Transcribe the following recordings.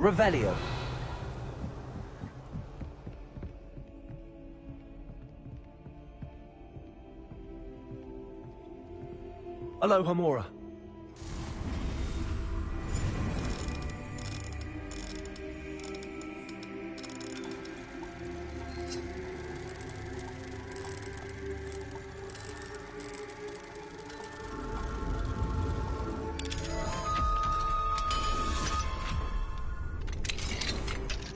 Revelio. Alohomora.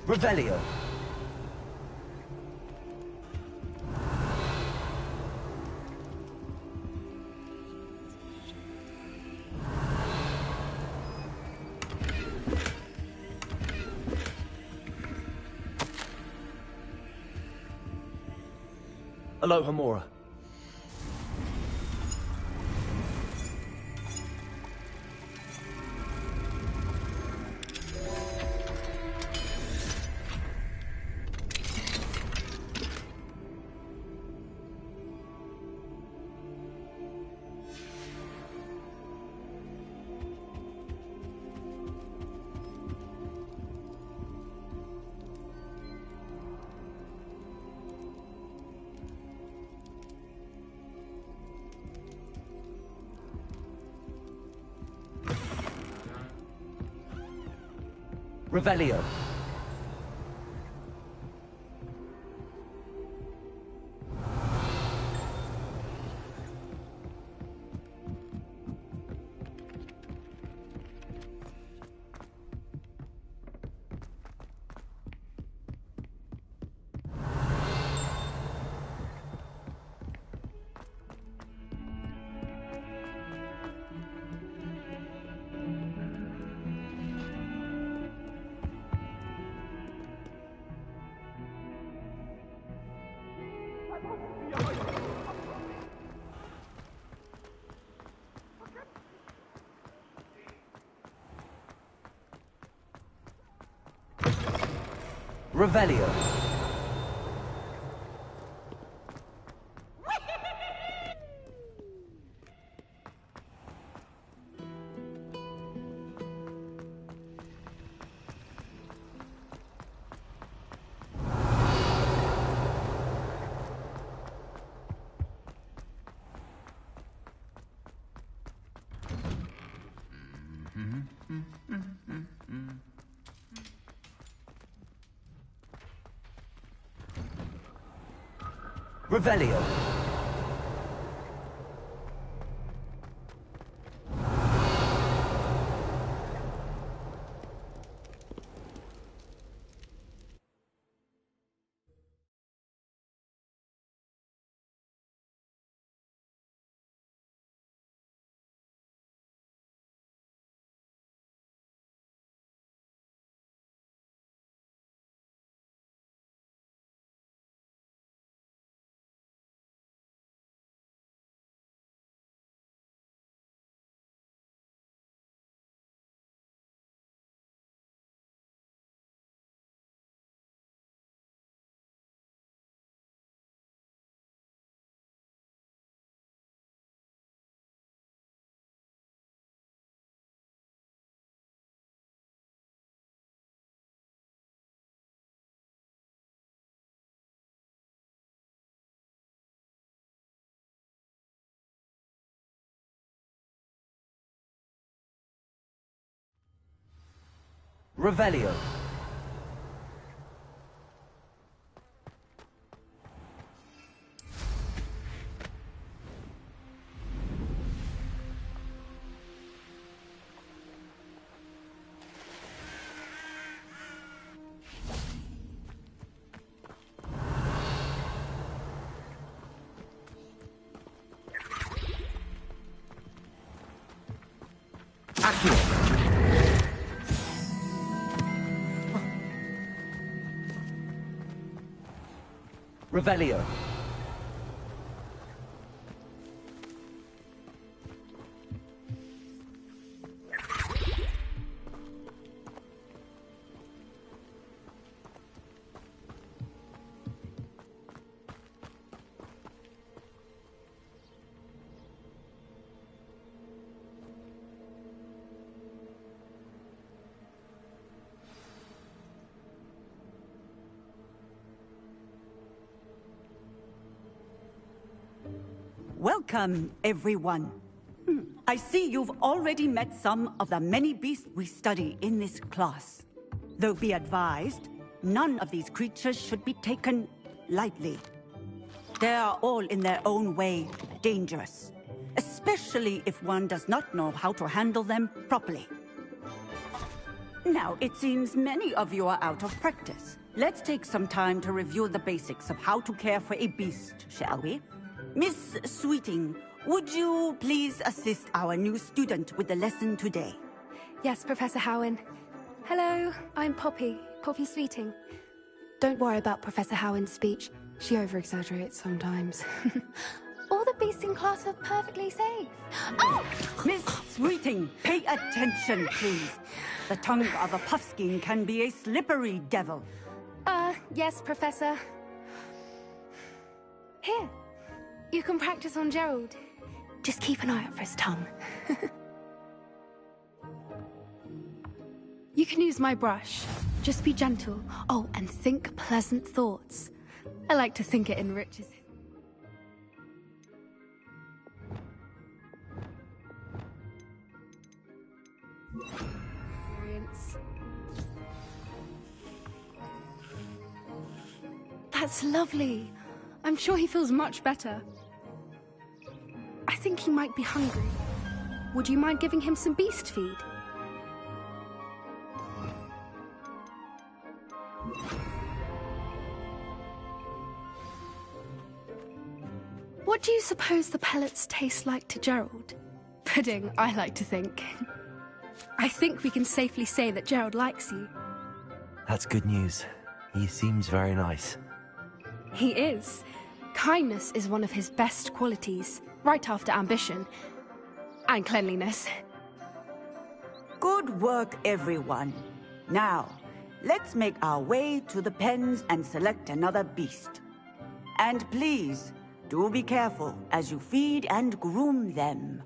Revelio. Alohomora. Revelio. Revelio. Revelio. Revelio. Accio. Revelio. Welcome, everyone. I see you've already met some of the many beasts we study in this class. Though be advised, none of these creatures should be taken lightly. They are all in their own way dangerous, especially if one does not know how to handle them properly. Now, it seems many of you are out of practice. Let's take some time to review the basics of how to care for a beast, shall we? Miss Sweeting, would you please assist our new student with the lesson today? Yes, Professor Howin. Hello, I'm Poppy Sweeting. Don't worry about Professor Howin's speech. She over-exaggerates sometimes. All the beasts in class are perfectly safe. Oh! Miss Sweeting, pay attention, please. The tongue of a puffskein can be a slippery devil. Yes, Professor. Here, you can practice on Gerald. Just keep an eye out for his tongue. You can use my brush. Just be gentle. Oh, and think pleasant thoughts. I like to think it enriches it. That's lovely. I'm sure he feels much better. I think he might be hungry. Would you mind giving him some beast feed? What do you suppose the pellets taste like to Gerald? Pudding, I like to think. I think we can safely say that Gerald likes you. That's good news. He seems very nice. He is. Kindness is one of his best qualities, right after ambition. And cleanliness. Good work, everyone. Now, let's make our way to the pens and select another beast. And please, do be careful as you feed and groom them.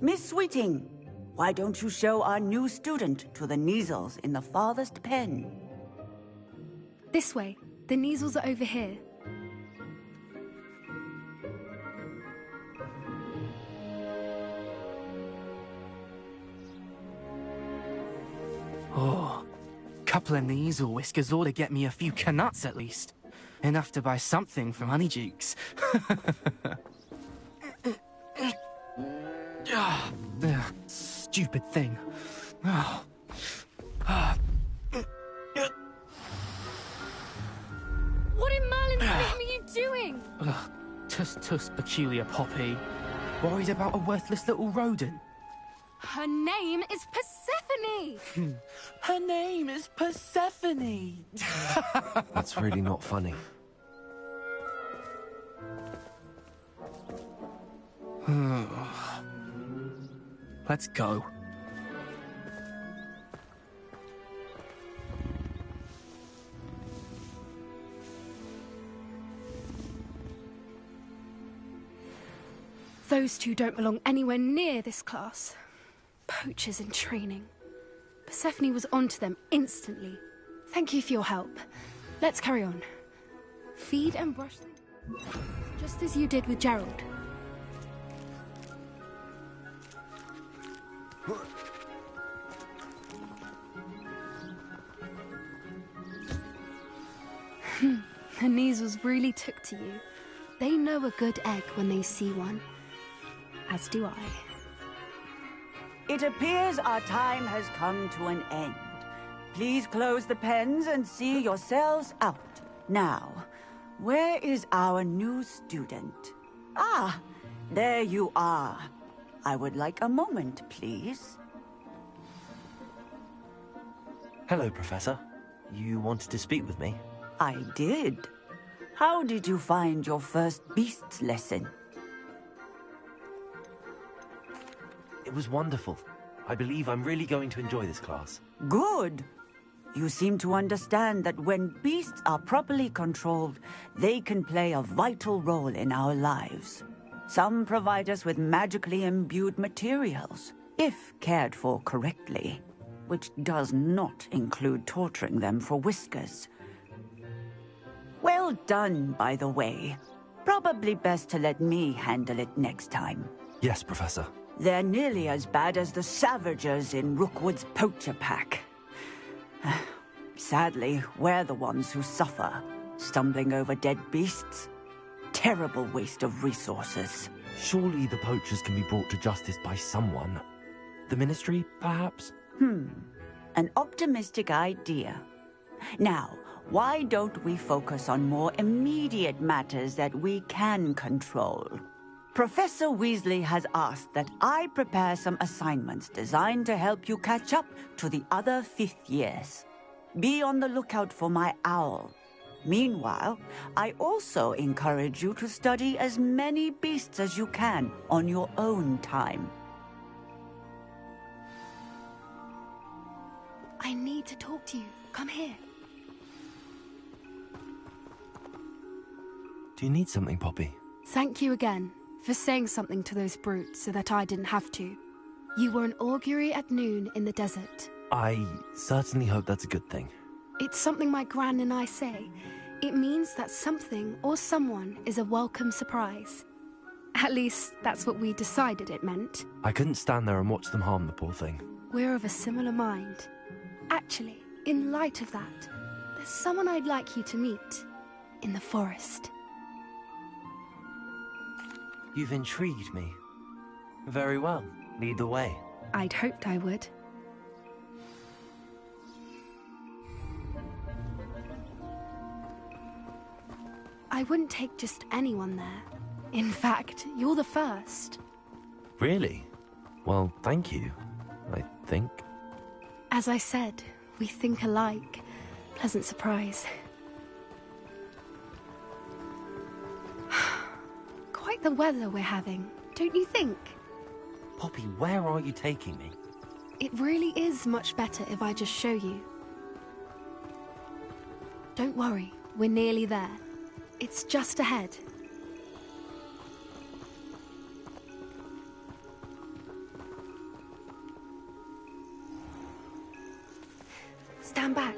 Miss Sweeting, why don't you show our new student to the Kneazles in the farthest pen? This way. The Kneazles are over here. Oh, couple of Kneazle whiskers ought to get me a few Knuts at least. Enough to buy something from Honeydukes. Stupid thing. Oh. What in Merlin's name are you doing? Tuss, peculiar Poppy. Worried about a worthless little rodent. Her name is Persephone! Her name is Persephone! That's really not funny. Let's go. Those two don't belong anywhere near this class. Poachers in training. Persephone was onto them instantly. Thank you for your help. Let's carry on. Feed and brush them. Just as you did with Gerald. The Kneazles really took to you. They know a good egg when they see one. As do I. It appears our time has come to an end. Please close the pens and see yourselves out. Now, where is our new student? Ah, there you are. I would like a moment, please. Hello, Professor. You wanted to speak with me? I did. How did you find your first beasts lesson? It was wonderful. I believe I'm really going to enjoy this class. Good. You seem to understand that when beasts are properly controlled, they can play a vital role in our lives. Some provide us with magically imbued materials, if cared for correctly, which does not include torturing them for whiskers. Well done, by the way. Probably best to let me handle it next time. Yes, Professor. They're nearly as bad as the Savagers in Rookwood's poacher pack. Sadly, we're the ones who suffer, stumbling over dead beasts. Terrible waste of resources. Surely the poachers can be brought to justice by someone. The Ministry, perhaps? An optimistic idea. Now, why don't we focus on more immediate matters that we can control? Professor Weasley has asked that I prepare some assignments designed to help you catch up to the other 5th years. Be on the lookout for my owl. Meanwhile, I also encourage you to study as many beasts as you can on your own time. I need to talk to you. Come here. Do you need something, Poppy? Thank you again for saying something to those brutes so that I didn't have to. You were an augury at noon in the desert. I certainly hope that's a good thing. It's something my gran and I say. It means that something or someone is a welcome surprise. At least, that's what we decided it meant. I couldn't stand there and watch them harm the poor thing. We're of a similar mind. Actually, in light of that, there's someone I'd like you to meet. In the forest. You've intrigued me. Very well. Lead the way. I'd hoped I would. I wouldn't take just anyone there. In fact, you're the first. Really? Well, thank you, I think. As I said, we think alike. Pleasant surprise. Quite the weather we're having, don't you think? Poppy, where are you taking me? It really is much better if I just show you. Don't worry, we're nearly there. It's just ahead. Stand back.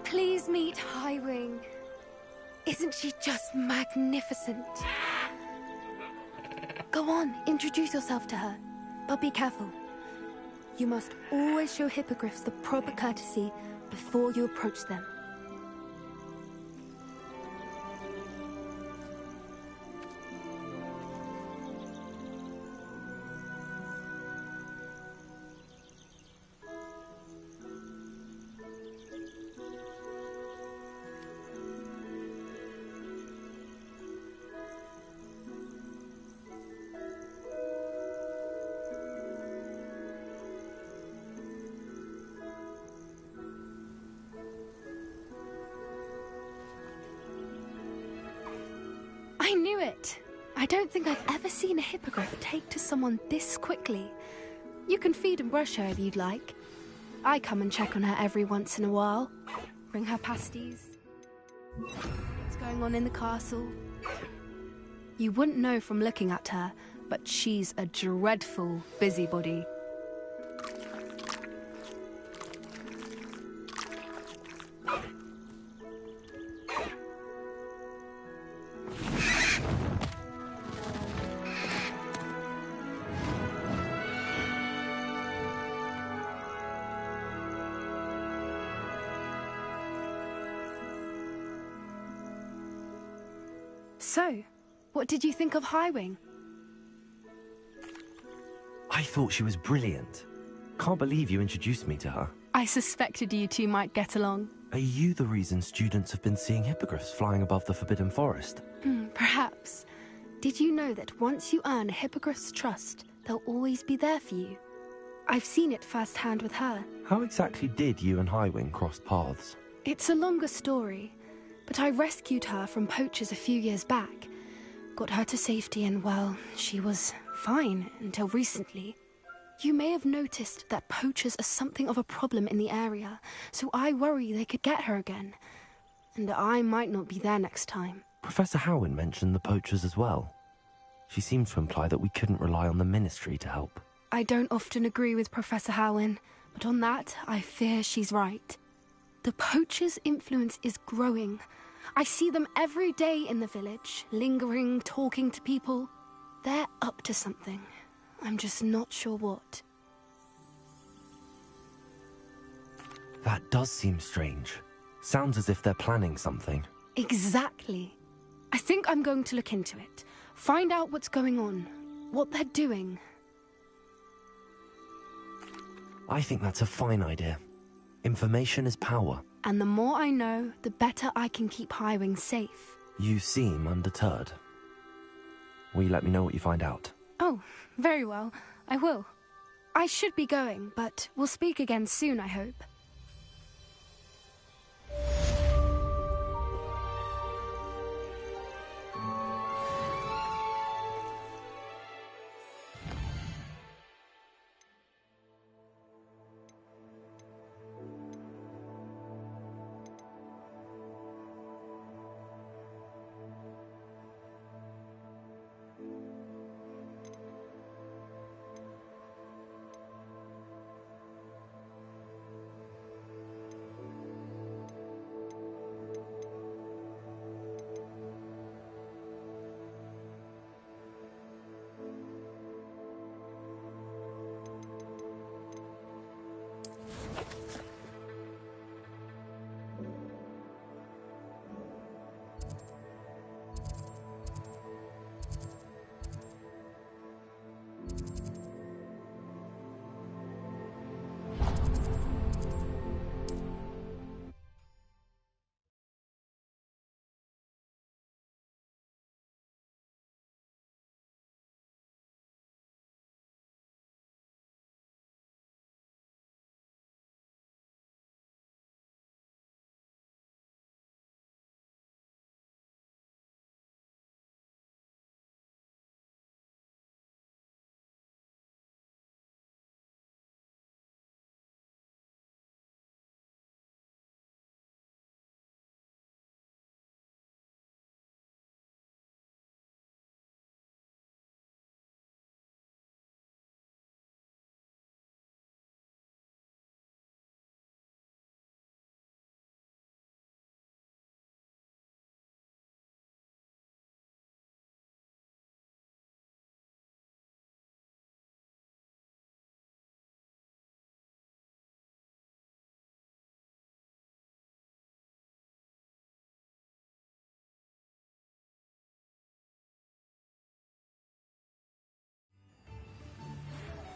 Please meet Highwing. Isn't she just magnificent? Go on, introduce yourself to her. But be careful. You must always show hippogriffs the proper courtesy before you approach them. I knew it! I don't think I've ever seen a hippogriff take to someone this quickly. You can feed and brush her if you'd like. I come and check on her every once in a while. Bring her pasties. What's going on in the castle? You wouldn't know from looking at her, but she's a dreadful busybody. So, what did you think of Highwing? I thought she was brilliant. Can't believe you introduced me to her. I suspected you two might get along. Are you the reason students have been seeing hippogriffs flying above the Forbidden Forest? Perhaps. Did you know that once you earn a hippogriff's trust, they'll always be there for you? I've seen it firsthand with her. How exactly did you and Highwing cross paths? It's a longer story, but I rescued her from poachers a few years back. Got her to safety and, well, she was fine until recently. You may have noticed that poachers are something of a problem in the area, so I worry they could get her again. And I might not be there next time. Professor Howin mentioned the poachers as well. She seemed to imply that we couldn't rely on the Ministry to help. I don't often agree with Professor Howin, but on that, I fear she's right. The poachers' influence is growing. I see them every day in the village, lingering, talking to people. They're up to something. I'm just not sure what. That does seem strange. Sounds as if they're planning something. Exactly. I think I'm going to look into it. Find out what's going on. What they're doing. I think that's a fine idea. Information is power. And the more I know, the better I can keep Highwing safe. You seem undeterred. Will you let me know what you find out? Oh, very well. I will. I should be going, but we'll speak again soon, I hope.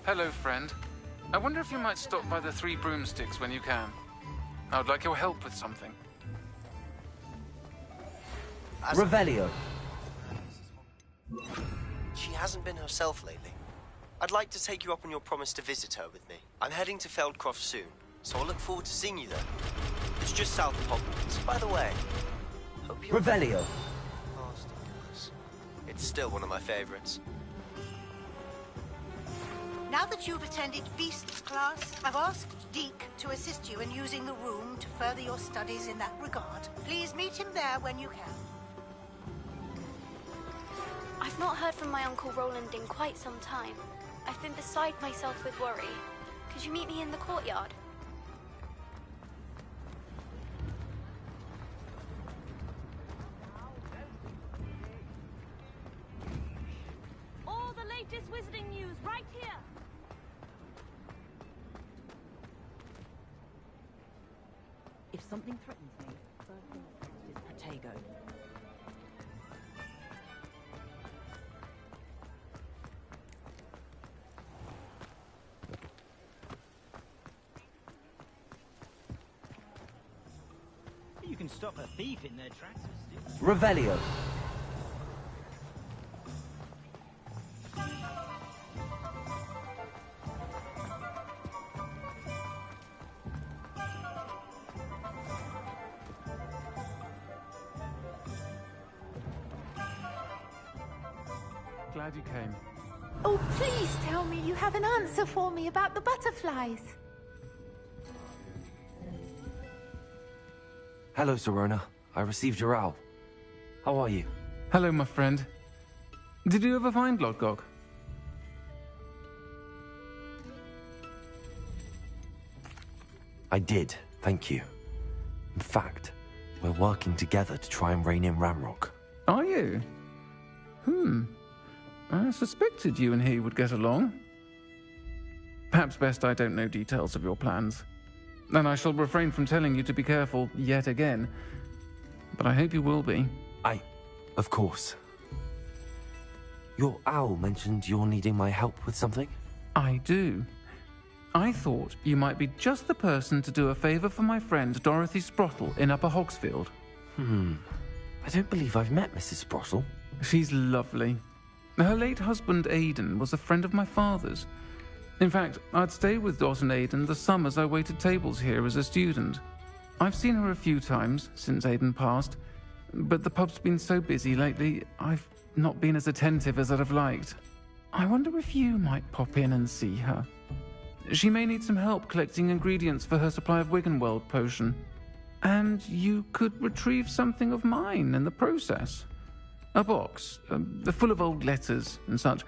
Hello, friend. I wonder if you might stop by the Three Broomsticks when you can. I would like your help with something. Revelio. She hasn't been herself lately. I'd like to take you up on your promise to visit her with me. I'm heading to Feldcroft soon, so I'll look forward to seeing you there. It's just south of Hogwarts. By the way, hope you... Revelio. It's still one of my favorites. Now that you've attended Beasts class, I've asked Deke to assist you in using the room to further your studies in that regard. Please meet him there when you can. I've not heard from my Uncle Roland in quite some time. I've been beside myself with worry. Could you meet me in the courtyard? All the latest Wizarding news right here. If something threatens me, first thing is Protego. You can stop a thief in their tracks. Revelio. Glad you came. Oh, please tell me you have an answer for me about the butterflies. Hello, Sirona. I received your owl. How are you? Hello, my friend. Did you ever find Lodgok? I did, thank you. In fact, we're working together to try and rein in Ranrock. Are you? I suspected you and he would get along. Perhaps best I don't know details of your plans. And I shall refrain from telling you to be careful yet again. But I hope you will be. Of course. Your owl mentioned you're needing my help with something? I do. I thought you might be just the person to do a favor for my friend Dorothy Sprottle in Upper Hogsfield. I don't believe I've met Mrs. Sprottle. She's lovely. Her late husband Aidan was a friend of my father's. In fact, I'd stay with Dot and Aidan the summers I waited tables here as a student. I've seen her a few times since Aidan passed, but the pub's been so busy lately, I've not been as attentive as I'd have liked. I wonder if you might pop in and see her. She may need some help collecting ingredients for her supply of Wiggenweld potion. And you could retrieve something of mine in the process. A box, full of old letters and such.